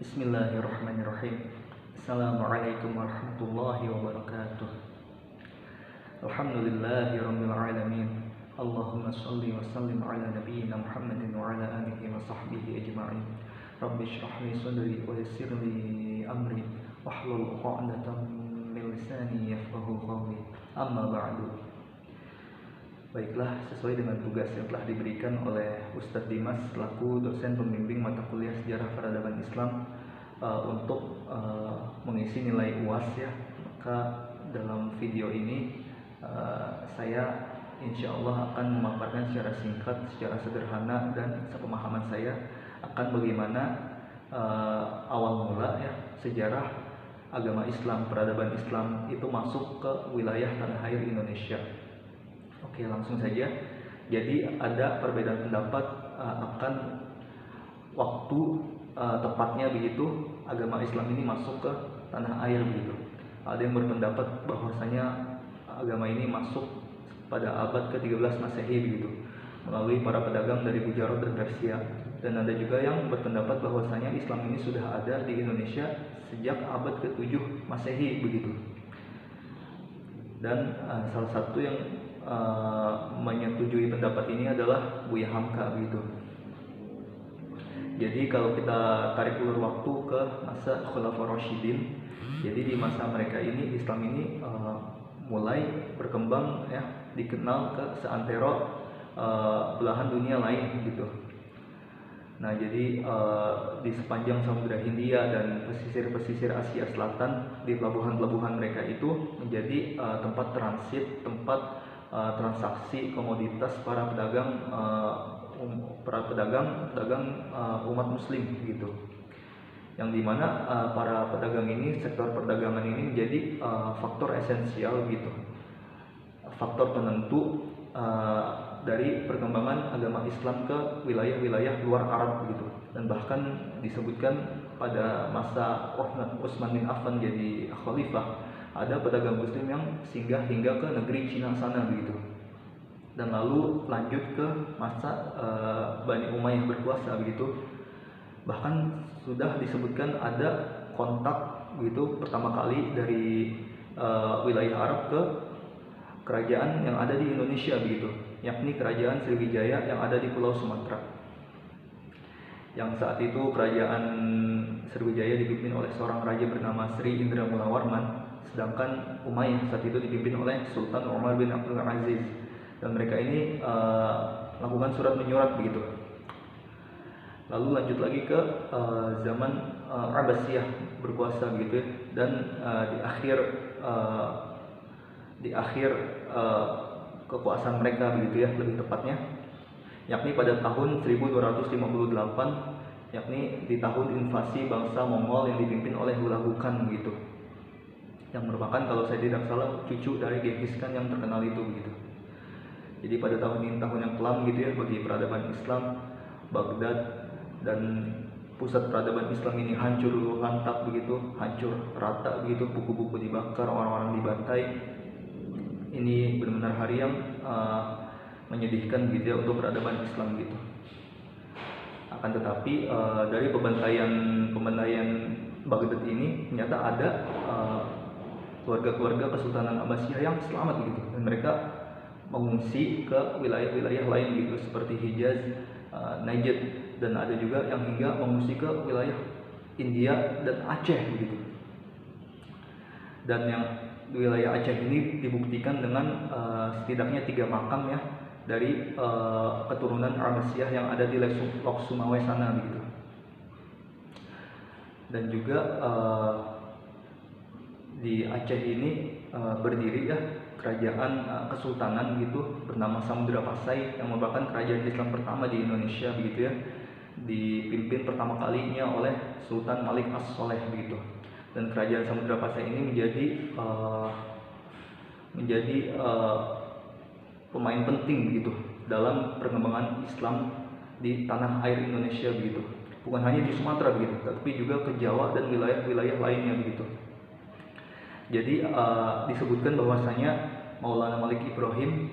Bismillahirrahmanirrahim. Assalamualaikum warahmatullahi wabarakatuh. Alhamdulillahirabbil alamin. Allahumma shalli wa sallim ala nabiyyina Muhammadin wa ala alihi wa sahbihi ajma'in. Rabbi shrah li sadri wa yassir li amri wahlul 'uqdatam min lisani yafqahu qawli. Amma ba'du. Baiklah, sesuai dengan tugas yang telah diberikan oleh Ustadz Dimas selaku dosen pembimbing mata kuliah Sejarah Peradaban Islam untuk mengisi nilai UAS ya. Maka dalam video ini saya insya Allah akan memaparkan secara singkat, secara sederhana dan sepemahaman saya akan bagaimana awal mula ya sejarah agama Islam, peradaban Islam itu masuk ke wilayah tanah air Indonesia. Oke, langsung saja. Jadi ada perbedaan pendapat akan waktu tepatnya begitu agama Islam ini masuk ke tanah air begitu. Ada yang berpendapat bahwasanya agama ini masuk pada abad ke-13 Masehi begitu, melalui para pedagang dari Gujarat dan Persia. Dan ada juga yang berpendapat bahwasanya Islam ini sudah ada di Indonesia sejak abad ke-7 Masehi begitu. Dan salah satu yang menyetujui pendapat ini adalah Buya Hamka begitu. Jadi kalau kita tarik ulur waktu ke masa Khulafaur Rasyidin, jadi di masa mereka ini Islam ini mulai berkembang ya, dikenal ke seantero belahan dunia lain gitu. Nah, jadi di sepanjang Samudra Hindia dan pesisir-pesisir Asia Selatan, di pelabuhan-pelabuhan mereka itu menjadi tempat transit, tempat transaksi komoditas para pedagang umat muslim gitu, yang dimana para pedagang ini, sektor perdagangan ini menjadi faktor esensial gitu, faktor penentu dari perkembangan agama Islam ke wilayah-wilayah luar Arab gitu. Dan bahkan disebutkan pada masa Utsman bin Affan jadi khalifah, ada pedagang muslim yang singgah hingga ke negeri Cina sana begitu. Dan lalu lanjut ke masa Bani Umayyah berkuasa begitu. Bahkan sudah disebutkan ada kontak begitu pertama kali dari wilayah Arab ke kerajaan yang ada di Indonesia begitu, yakni kerajaan Sriwijaya yang ada di Pulau Sumatera. Yang saat itu kerajaan Sriwijaya dipimpin oleh seorang raja bernama Sri Indra Mulawarman, sedangkan Umayyah saat itu dipimpin oleh Sultan Umar bin Abdul Aziz. Dan mereka ini melakukan surat menyurat begitu. Lalu lanjut lagi ke zaman Abbasiyah berkuasa begitu ya. Dan di akhir kekuasaan mereka begitu ya, lebih tepatnya, yakni pada tahun 1258, yakni di tahun invasi bangsa Mongol yang dipimpin oleh Hulagu Khan begitu, yang merupakan kalau saya tidak salah cucu dari Genghis Khan yang terkenal itu begitu. Jadi pada tahun ini tahun yang kelam gitu ya bagi peradaban Islam. Baghdad dan pusat peradaban Islam ini hancur lantak begitu, hancur rata begitu, buku-buku dibakar, orang-orang dibantai. Ini benar-benar hari yang menyedihkan gitu ya untuk peradaban Islam gitu. Akan tetapi dari pembantaian Baghdad ini ternyata ada keluarga-keluarga Kesultanan Abbasiyah yang selamat gitu, dan mereka mengungsi ke wilayah-wilayah lain gitu seperti Hijaz, Najd, dan ada juga yang hingga mengungsi ke wilayah India dan Aceh begitu. Dan yang di wilayah Aceh ini dibuktikan dengan setidaknya 3 makam ya dari keturunan Abbasiyah yang ada di Lok Sumawe sana begitu. Dan juga di Aceh ini berdiri ya kerajaan kesultanan gitu bernama Samudra Pasai, yang merupakan kerajaan Islam pertama di Indonesia begitu ya, dipimpin pertama kalinya oleh Sultan Malik As-Soleh begitu. Dan kerajaan Samudra Pasai ini menjadi pemain penting begitu dalam perkembangan Islam di tanah air Indonesia begitu. Bukan hanya di Sumatera begitu, tapi juga ke Jawa dan wilayah-wilayah lainnya begitu. Jadi disebutkan bahwasanya Maulana Malik Ibrahim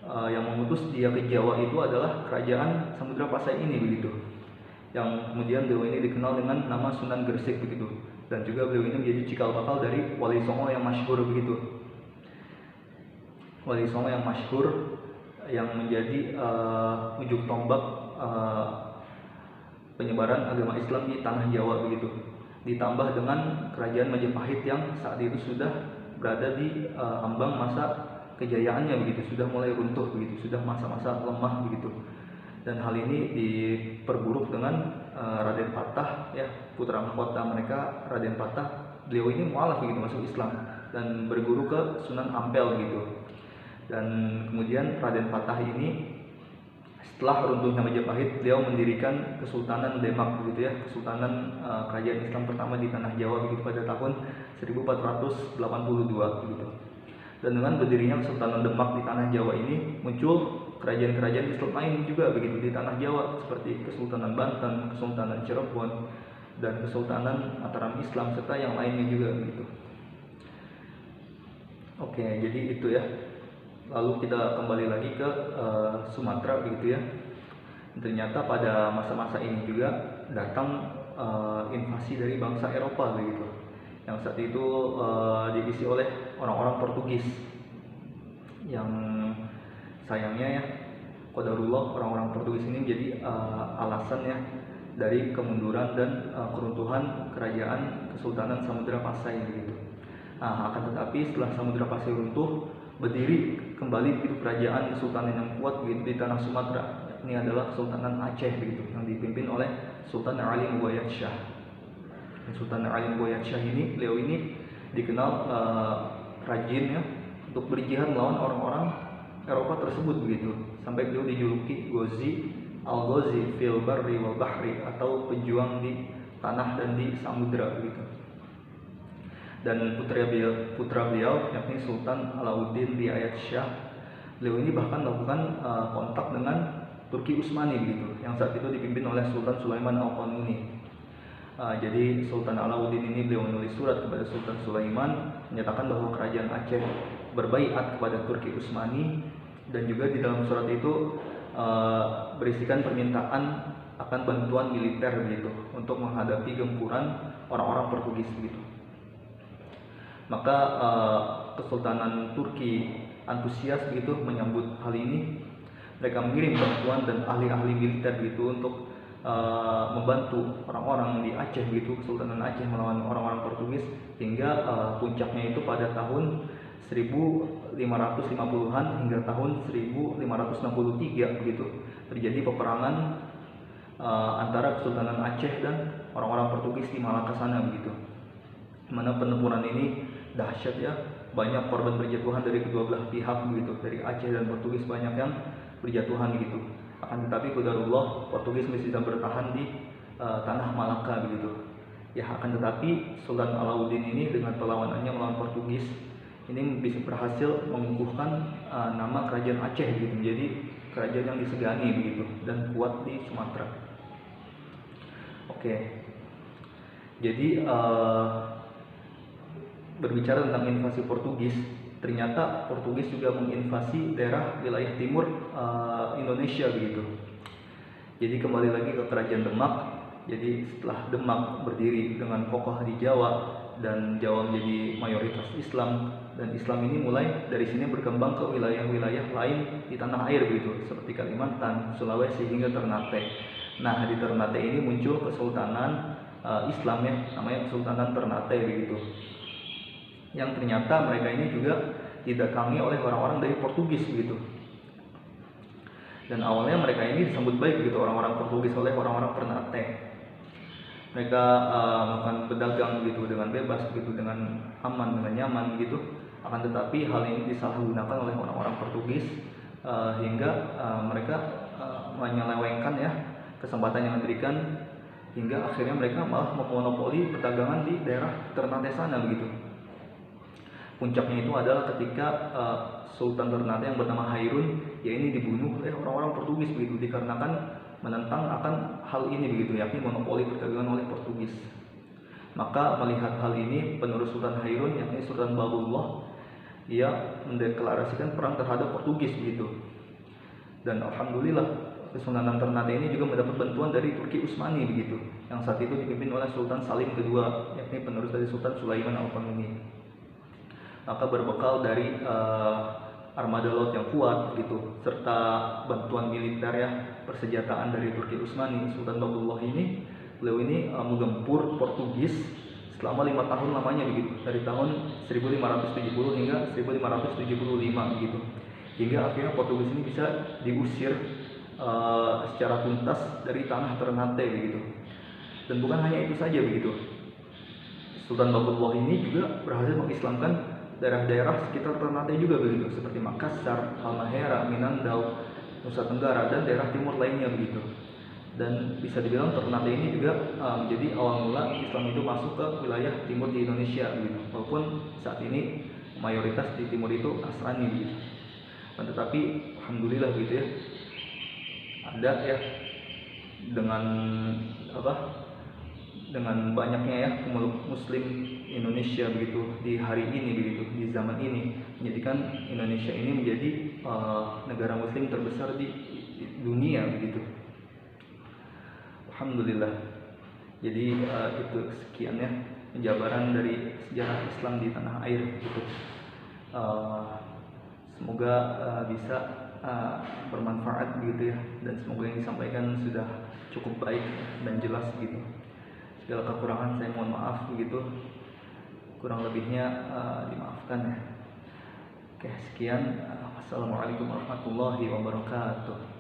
yang mengutus dia ke Jawa itu adalah kerajaan Samudra Pasai ini begitu. yang kemudian beliau ini dikenal dengan nama Sunan Gresik begitu, dan juga beliau ini menjadi cikal bakal dari Wali Songo yang masyhur begitu. Wali Songo yang masyhur yang menjadi ujung tombak penyebaran agama Islam di tanah Jawa begitu. Ditambah dengan kerajaan Majapahit yang saat itu sudah berada di ambang masa kejayaannya begitu, sudah mulai runtuh begitu, sudah masa-masa lemah begitu. Dan hal ini diperburuk dengan Raden Patah ya, putra mahkota mereka Raden Patah. Beliau ini mualaf begitu, masuk Islam dan berguru ke Sunan Ampel gitu. Dan kemudian Raden Patah ini setelah runtuhnya Majapahit, beliau mendirikan Kesultanan Demak begitu ya, Kesultanan kerajaan Islam pertama di tanah Jawa begitu pada tahun 1482 begitu. Dan dengan berdirinya Kesultanan Demak di tanah Jawa ini, muncul kerajaan-kerajaan Islam lain juga begitu di tanah Jawa, seperti Kesultanan Banten, Kesultanan Cirebon, dan Kesultanan Mataram Islam serta yang lainnya juga begitu. Oke, jadi itu ya. Lalu kita kembali lagi ke Sumatera begitu ya. Ternyata pada masa-masa ini juga datang invasi dari bangsa Eropa begitu, yang saat itu diisi oleh orang-orang Portugis. Yang sayangnya ya, qadarullah, orang-orang Portugis ini menjadi alasan ya dari kemunduran dan keruntuhan kerajaan Kesultanan Samudra Pasai begitu. Nah, akan tetapi setelah Samudra Pasai runtuh, berdiri kembali begitu kerajaan kesultanan yang kuat begitu di tanah Sumatera. Ini adalah Kesultanan Aceh begitu, yang dipimpin oleh Sultan Ali Mubayyad Shah. Sultan Ali Mubayyad Shah ini, beliau ini dikenal rajin ya untuk berjihad melawan orang-orang Eropa tersebut begitu, sampai beliau dijuluki Ghazi Al-Ghazi fil barri wal bahri, atau pejuang di tanah dan di samudra begitu. Dan putra beliau yakni Sultan Alauddin Riayat Shah, beliau ini bahkan melakukan kontak dengan Turki Utsmani begitu, yang saat itu dipimpin oleh Sultan Sulaiman Al-Qanuni. Jadi Sultan Alauddin ini beliau menulis surat kepada Sultan Sulaiman menyatakan bahwa kerajaan Aceh berbaiat kepada Turki Utsmani, dan juga di dalam surat itu berisikan permintaan akan bantuan militer begitu untuk menghadapi gempuran orang-orang Portugis begitu. Maka Kesultanan Turki antusias begitu menyambut hal ini. Mereka mengirim bantuan dan ahli-ahli militer begitu untuk membantu orang-orang di Aceh begitu, Kesultanan Aceh melawan orang-orang Portugis, hingga puncaknya itu pada tahun 1550-an hingga tahun 1563 begitu terjadi peperangan antara Kesultanan Aceh dan orang-orang Portugis di Malaka sana begitu. Mana penempuran ini dahsyat ya, banyak korban berjatuhan dari kedua belah pihak begitu, dari Aceh dan Portugis banyak yang berjatuhan begitu. Akan tetapi qadarullah, Portugis masih bisa bertahan di tanah Malaka begitu. Ya, akan tetapi Sultan Alauddin ini dengan perlawanannya melawan Portugis ini bisa berhasil mengukuhkan nama kerajaan Aceh begitu, menjadi kerajaan yang disegani begitu dan kuat di Sumatera. Oke. Jadi berbicara tentang invasi Portugis, ternyata Portugis juga menginvasi daerah wilayah timur Indonesia begitu. Jadi kembali lagi ke kerajaan Demak. Jadi setelah Demak berdiri dengan kokoh di Jawa dan Jawa menjadi mayoritas Islam, dan Islam ini mulai dari sini berkembang ke wilayah-wilayah lain di tanah air begitu, seperti Kalimantan, Sulawesi hingga Ternate. Nah, di Ternate ini muncul kesultanan Islam ya, namanya Kesultanan Ternate begitu, yang ternyata mereka ini juga didatangi oleh orang-orang dari Portugis begitu. Dan awalnya mereka ini disambut baik begitu, orang-orang Portugis, oleh orang-orang Ternate. Mereka melakukan berdagang begitu dengan bebas begitu, dengan aman, dengan nyaman begitu. Akan tetapi hal ini disalahgunakan oleh orang-orang Portugis hingga mereka menyelewengkan ya kesempatan yang diberikan, hingga akhirnya mereka malah memonopoli perdagangan di daerah Ternate sana begitu. Puncaknya itu adalah ketika Sultan Ternate yang bernama Hairun, ya ini dibunuh oleh orang-orang Portugis begitu, dikarenakan menentang akan hal ini begitu, yakni monopoli perdagangan oleh Portugis. Maka melihat hal ini, penerus Sultan Hairun yakni Sultan Babullah, ia mendeklarasikan perang terhadap Portugis begitu. Dan alhamdulillah Kesultanan Ternate ini juga mendapat bantuan dari Turki Utsmani begitu, yang saat itu dipimpin oleh Sultan Salim kedua, yakni penerus dari Sultan Sulaiman Al-Qanuni. Maka berbekal dari armada laut yang kuat gitu, serta bantuan militer ya, persenjataan dari Turki Utsmani, Sultan Bahatullah ini, beliau ini menggempur Portugis selama 5 tahun lamanya begitu, dari tahun 1570 hingga 1575 begitu, hingga akhirnya Portugis ini bisa diusir secara tuntas dari tanah Ternate begitu. Dan bukan hanya itu saja begitu, Sultan Bahatullah ini juga berhasil mengislamkan daerah-daerah sekitar Ternate juga begitu, seperti Makassar, Halmahera, Minangkabau, Nusa Tenggara, dan daerah timur lainnya begitu. Dan bisa dibilang Ternate ini juga menjadi awal mula Islam itu masuk ke wilayah timur di Indonesia begitu, walaupun saat ini mayoritas di timur itu Nasrani begitu. Tetapi alhamdulillah gitu ya, ada ya, dengan dengan banyaknya ya pemeluk Muslim Indonesia begitu di hari ini begitu, di zaman ini, menjadikan Indonesia ini menjadi negara Muslim terbesar di dunia begitu. Alhamdulillah. Jadi itu sekian ya penjabaran dari sejarah Islam di tanah air gitu. Semoga bisa bermanfaat begitu ya, dan semoga yang disampaikan sudah cukup baik dan jelas gitu. Segala kekurangan saya mohon maaf begitu, kurang lebihnya dimaafkan ya. Oke, sekian. Assalamualaikum warahmatullahi wabarakatuh.